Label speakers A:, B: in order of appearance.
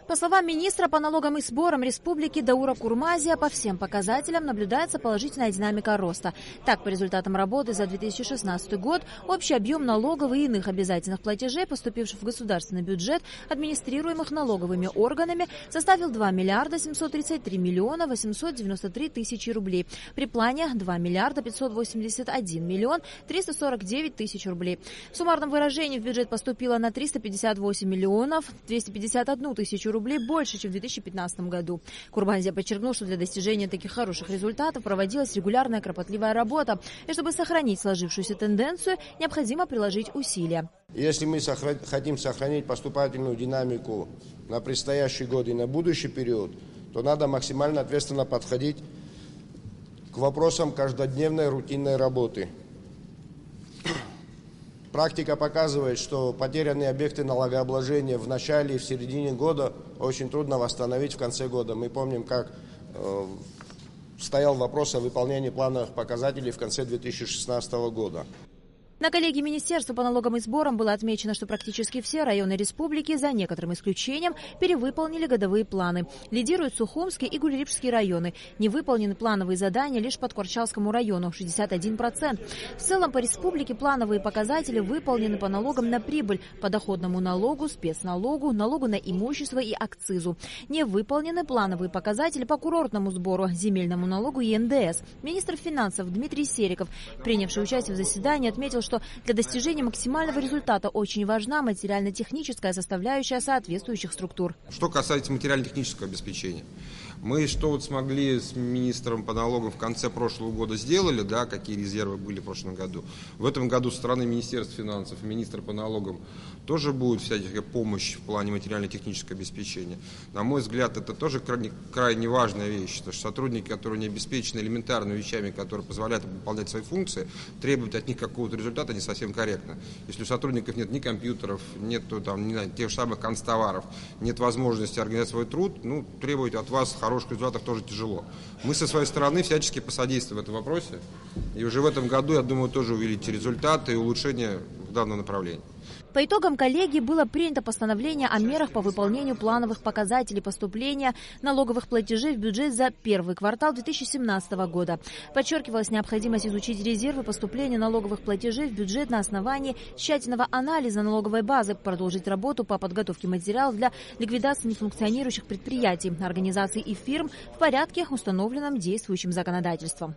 A: По словам министра по налогам и сборам республики Даура Курмазия, по всем показателям наблюдается положительная динамика роста. Так, по результатам работы за 2016 год общий объем налоговых и иных обязательных платежей, поступивших в государственный бюджет, администрируемых налоговыми органами, составил 2 миллиарда 733 миллиона 893 тысячи рублей. При плане 2 миллиарда 581 миллион 349 тысяч рублей. В суммарном выражении в бюджет поступило на 358 миллионов 251 тысячу рублей больше, чем в 2015 году. Курмазия подчеркнул, что для достижения таких хороших результатов проводилась регулярная кропотливая работа. И чтобы сохранить сложившуюся тенденцию, необходимо приложить усилия.
B: Если мы хотим сохранить поступательную динамику на предстоящий год и на будущий период, то надо максимально ответственно подходить к вопросам каждодневной рутинной работы. Практика показывает, что потерянные объекты налогообложения в начале и в середине года очень трудно восстановить в конце года. Мы помним, как стоял вопрос о выполнении плановых показателей в конце 2016 года.
A: На коллегии Министерства по налогам и сборам было отмечено, что практически все районы республики, за некоторым исключением, перевыполнили годовые планы. Лидируют Сухумский и Гулерипский районы. Не выполнены плановые задания лишь по Ткорчалскому району – 61%. В целом по республике плановые показатели выполнены по налогам на прибыль, подоходному налогу, спецналогу, налогу на имущество и акцизу. Не выполнены плановые показатели по курортному сбору, земельному налогу и НДС. Министр финансов Дмитрий Сериков, принявший участие в заседании, отметил, что для достижения максимального результата очень важна материально-техническая составляющая соответствующих структур.
C: Что касается материально-технического обеспечения, мы что вот смогли с министром по налогам в конце прошлого года сделали, да, какие резервы были в прошлом году. В этом году со стороны Министерства финансов и министра по налогам тоже будет всякая помощь в плане материально-технического обеспечения. На мой взгляд, это тоже крайне важная вещь, потому что сотрудники, которые не обеспечены элементарными вещами, которые позволяют выполнять свои функции, требовать от них какого-то результата не совсем корректно. Если у сотрудников нет ни компьютеров, нет тех же самых канцтоваров, нет возможности организовать свой труд, требовать от вас хороших результатов тоже тяжело. Мы со своей стороны всячески посодействуем в этом вопросе. И уже в этом году, я думаю, тоже увидите результаты и улучшения в данном направлении.
A: По итогам коллегии было принято постановление о мерах по выполнению плановых показателей поступления налоговых платежей в бюджет за первый квартал 2017 года. Подчеркивалась необходимость изучить резервы поступления налоговых платежей в бюджет на основании тщательного анализа налоговой базы, продолжить работу по подготовке материалов для ликвидации нефункционирующих предприятий, организаций и фирм в порядке, установленном действующим законодательством.